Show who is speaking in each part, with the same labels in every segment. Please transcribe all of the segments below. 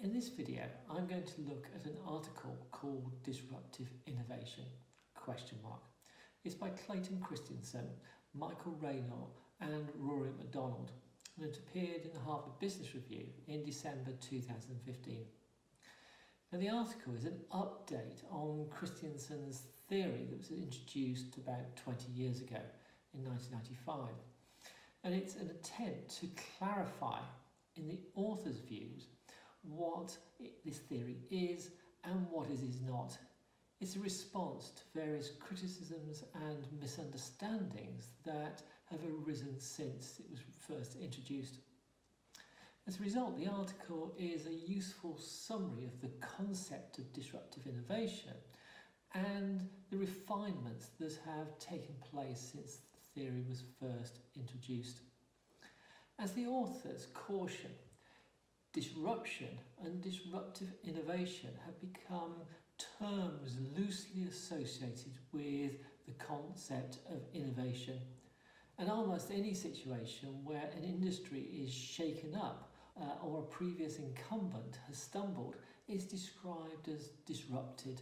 Speaker 1: In this video, I'm going to look at an article called Disruptive Innovation, ? It's by Clayton Christensen, Michael Raynor and Rory McDonald, and it appeared in the Harvard Business Review in December 2015. Now, the article is an update on Christensen's theory that was introduced about 20 years ago in 1995, and it's an attempt to clarify, in the author's views, what this theory is and what it is not. It's a response to various criticisms and misunderstandings that have arisen since it was first introduced. As a result, the article is a useful summary of the concept of disruptive innovation and the refinements that have taken place since the theory was first introduced. As the authors caution, disruption and disruptive innovation have become terms loosely associated with the concept of innovation, and almost any situation where an industry is shaken up or a previous incumbent has stumbled is described as disrupted.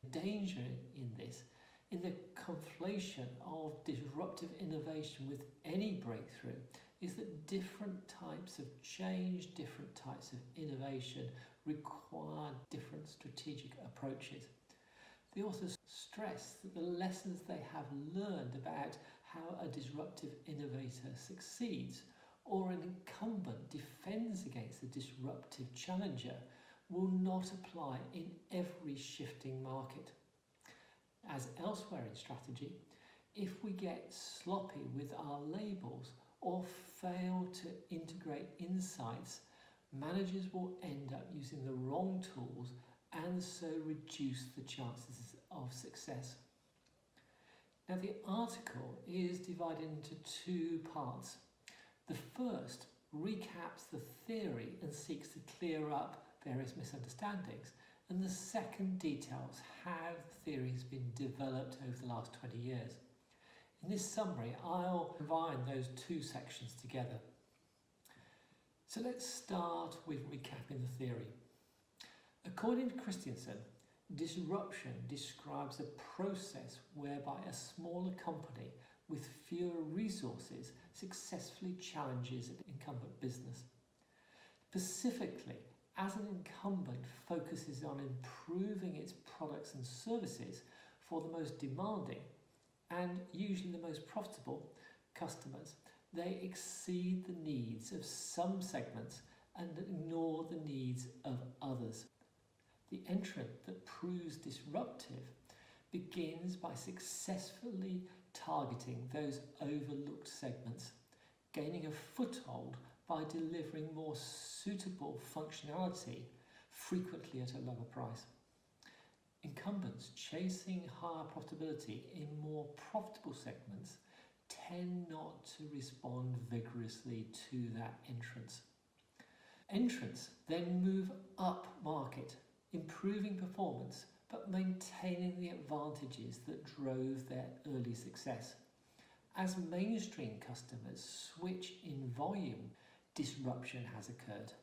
Speaker 1: The danger in this, in the conflation of disruptive innovation with any breakthrough, is that different types of change, different types of innovation require different strategic approaches. The authors stress that the lessons they have learned about how a disruptive innovator succeeds or an incumbent defends against a disruptive challenger will not apply in every shifting market. As elsewhere in strategy, if we get sloppy with our labels or fail to integrate insights, managers will end up using the wrong tools and so reduce the chances of success. Now, the article is divided into two parts. The first recaps the theory and seeks to clear up various misunderstandings, and the second details how the theory has been developed over the last 20 years. In this summary, I'll combine those two sections together. So let's start with recapping the theory. According to Christensen, disruption describes a process whereby a smaller company with fewer resources successfully challenges an incumbent business. Specifically, as an incumbent focuses on improving its products and services for the most demanding and usually the most profitable customers, they exceed the needs of some segments and ignore the needs of others. The entrant that proves disruptive begins by successfully targeting those overlooked segments, gaining a foothold by delivering more suitable functionality, frequently at a lower price. Incumbents chasing higher profitability in more profitable segments tend not to respond vigorously to that entrance. Entrants then move up market, improving performance but maintaining the advantages that drove their early success. As mainstream customers switch in volume, disruption has occurred.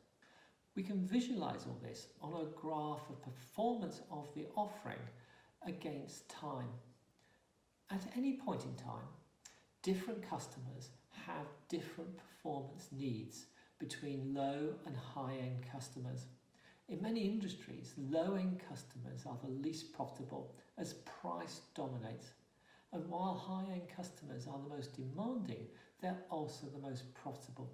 Speaker 1: We can visualize all this on a graph of performance of the offering against time. At any point in time, different customers have different performance needs between low and high-end customers. In many industries, low-end customers are the least profitable as price dominates. And while high-end customers are the most demanding, they're also the most profitable.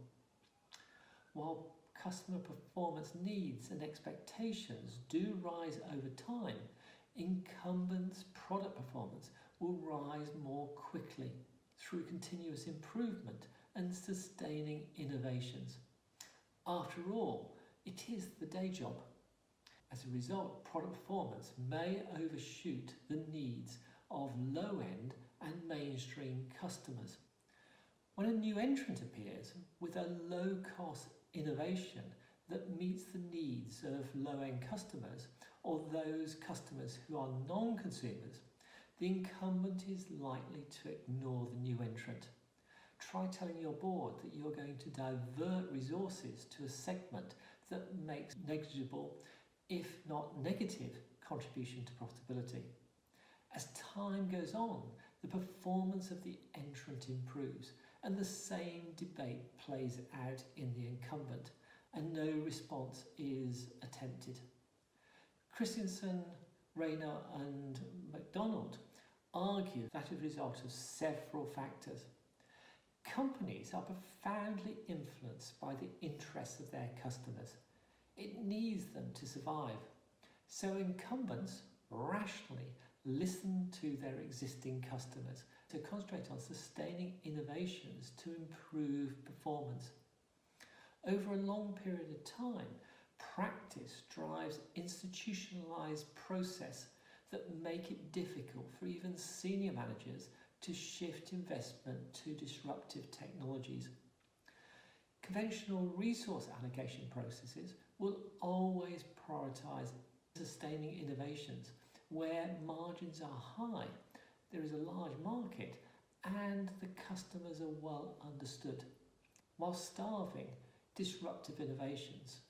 Speaker 1: While customer performance needs and expectations do rise over time, incumbents' product performance will rise more quickly through continuous improvement and sustaining innovations. After all, it is the day job. As a result, product performance may overshoot the needs of low-end and mainstream customers. When a new entrant appears with a low-cost innovation that meets the needs of low-end customers or those customers who are non-consumers, the incumbent is likely to ignore the new entrant. Try telling your board that you're going to divert resources to a segment that makes negligible, if not negative, contribution to profitability. As time goes on, the performance of the entrant improves, and the same debate plays out in the incumbent, and no response is attempted. Christensen, Raynor and McDonald argue that as a result of several factors. Companies are profoundly influenced by the interests of their customers. It needs them to survive. So incumbents rationally listen to their existing customers to concentrate on sustaining innovations to improve performance. Over a long period of time, practice drives institutionalized process that make it difficult for even senior managers to shift investment to disruptive technologies. Conventional resource allocation processes will always prioritise sustaining innovations where margins are high, there is a large market, and the customers are well understood, while starving disruptive innovations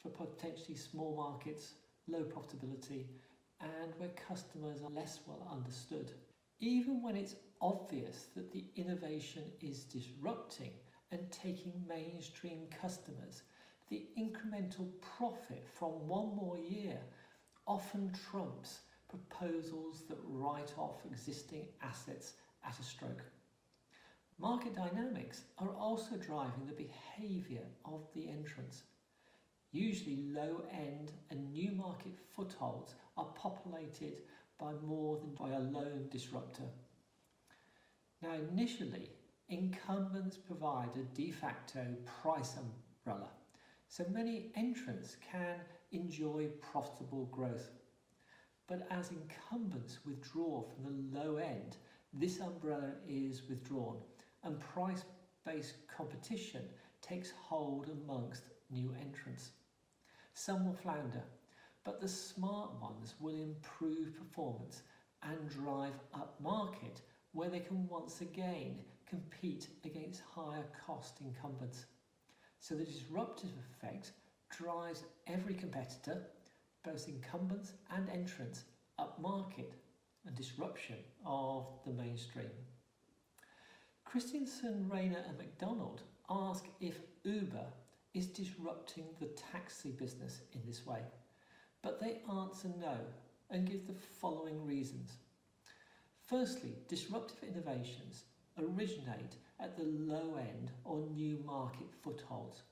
Speaker 1: for potentially small markets, low profitability, and where customers are less well understood. Even when it's obvious that the innovation is disrupting and taking mainstream customers, the incremental profit from one more year often trumps proposals that write off existing assets at a stroke. Market dynamics are also driving the behaviour of the entrants. Usually low-end and new market footholds are populated by more than by a lone disruptor. Now initially, incumbents provide a de facto price umbrella, so many entrants can enjoy profitable growth. But as incumbents withdraw from the low end, this umbrella is withdrawn and price-based competition takes hold amongst new entrants. Some will flounder, but the smart ones will improve performance and drive up market where they can once again compete against higher cost incumbents. So the disruptive effect drives every competitor, both incumbents and entrants, up market and disruption of the mainstream. Christensen, Raynor and McDonald ask if Uber is disrupting the taxi business in this way, but they answer no and give the following reasons. Firstly, disruptive innovations originate at the low end or new market footholds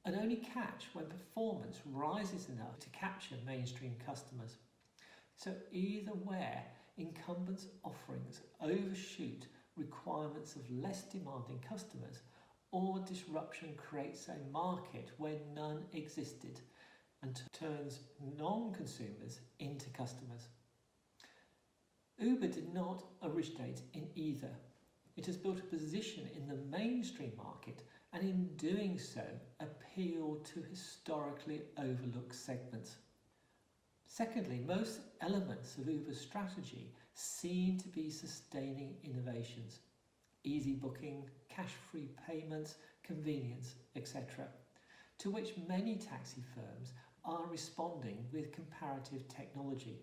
Speaker 1: and only catch when performance rises enough to capture mainstream customers. So either where incumbents' offerings overshoot requirements of less demanding customers, or disruption creates a market where none existed and turns non-consumers into customers. Uber did not originate in either. It has built a position in the mainstream market and in doing so appealed to historically overlooked segments. Secondly, most elements of Uber's strategy seem to be sustaining innovations. Easy booking, cash-free payments, convenience, etc., to which many taxi firms are responding with comparative technology,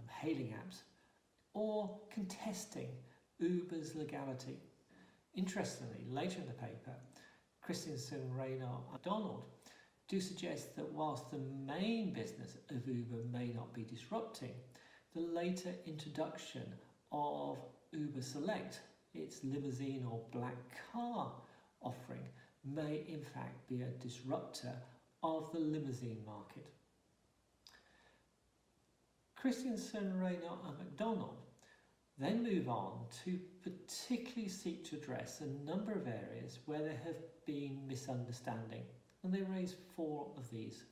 Speaker 1: hailing apps, or contesting Uber's legality. Interestingly, later in the paper, Christensen, Raynor and McDonald do suggest that whilst the main business of Uber may not be disrupting, the later introduction of Uber Select, its limousine or black car offering, may in fact be a disruptor of the limousine market. Christensen, Raynor and McDonald then move on to particularly seek to address a number of areas where there have been misunderstanding, and they raise 4 of these.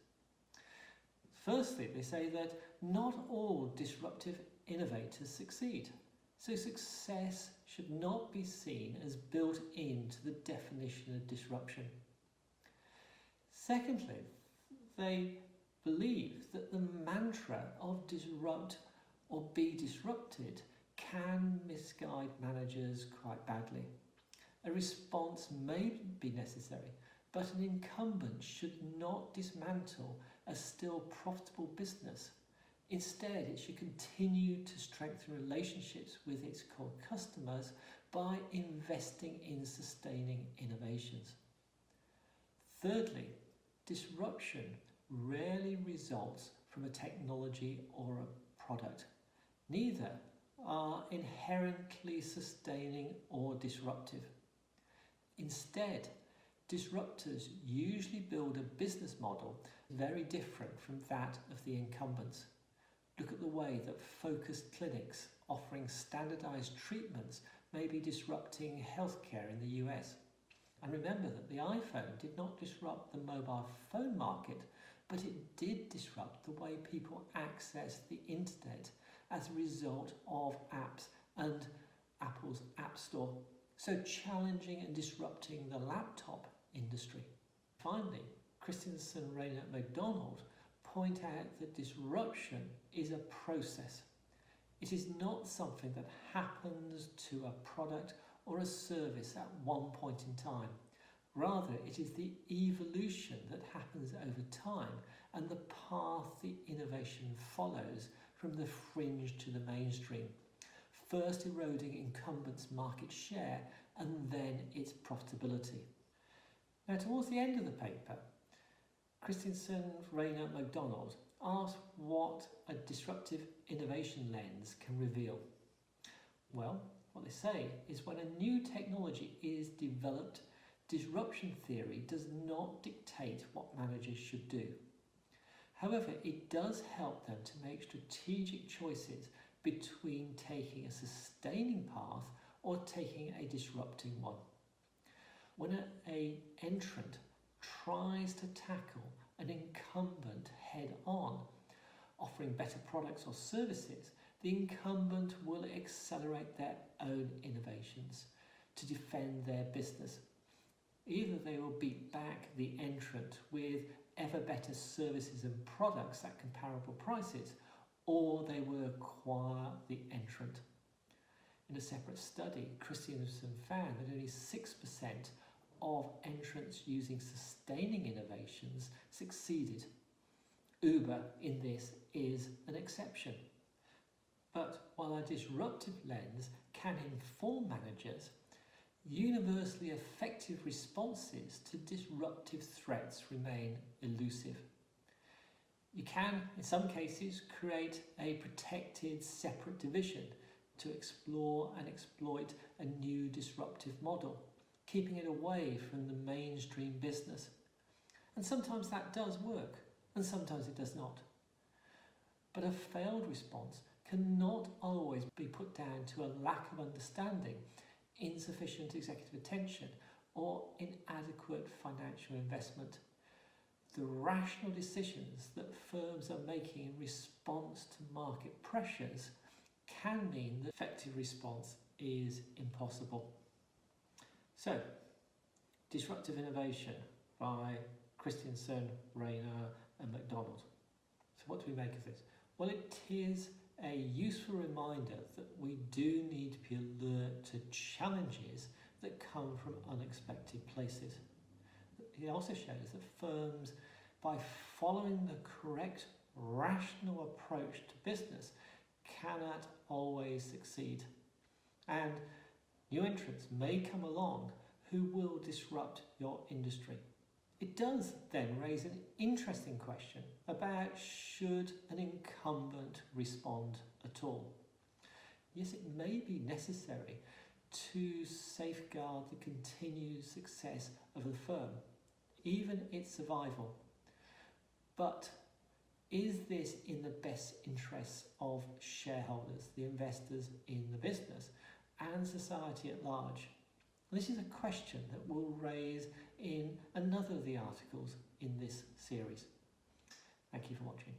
Speaker 1: Firstly, they say that not all disruptive innovators succeed, so success should not be seen as built into the definition of disruption. Secondly, they believe that the mantra of disrupt or be disrupted can misguide managers quite badly. A response may be necessary, but an incumbent should not dismantle a still profitable business. Instead, it should continue to strengthen relationships with its core customers by investing in sustaining innovations. Thirdly, disruption rarely results from a technology or a product. Neither are inherently sustaining or disruptive. Instead, disruptors usually build a business model very different from that of the incumbents. Look at the way that focused clinics offering standardized treatments may be disrupting healthcare in the US. And remember that the iPhone did not disrupt the mobile phone market, but it did disrupt the way people access the internet as a result of apps and Apple's App Store, so challenging and disrupting the laptop industry. Finally, Christensen, Raynor, McDonald point out that disruption is a process. It is not something that happens to a product or a service at one point in time. Rather, it is the evolution that happens over time and the path the innovation follows from the fringe to the mainstream, first eroding incumbents' market share and then its profitability. Now, towards the end of the paper, Christensen, Raynor, McDonald asked what a disruptive innovation lens can reveal. Well, what they say is when a new technology is developed, disruption theory does not dictate what managers should do. However, it does help them to make strategic choices between taking a sustaining path or taking a disrupting one. When an entrant tries to tackle an incumbent head-on, offering better products or services, the incumbent will accelerate their own innovations to defend their business. Either they will beat back the entrant with ever better services and products at comparable prices, or they will acquire the entrant. In a separate study, Christensen found that only 6% of entrants using sustaining innovations succeeded. Uber in this is an exception. But while a disruptive lens can inform managers, universally effective responses to disruptive threats remain elusive. You can, in some cases, create a protected separate division to explore and exploit a new disruptive model, keeping it away from the mainstream business. And sometimes that does work, and sometimes it does not. But a failed response cannot always be put down to a lack of understanding, insufficient executive attention, or inadequate financial investment. The rational decisions that firms are making in response to market pressures can mean that effective response is impossible. So, Disruptive Innovation by Christensen, Raynor and McDonald. So what do we make of this? Well, it is a useful reminder that we do need to be alert to challenges that come from unexpected places. It also shows that firms, by following the correct rational approach to business, cannot always succeed. And new entrants may come along who will disrupt your industry. It does then raise an interesting question about should an incumbent respond at all. Yes, it may be necessary to safeguard the continued success of the firm, even its survival. But is this in the best interests of shareholders, the investors in the business, and society at large? This is a question that we'll raise in another of the articles in this series. Thank you for watching.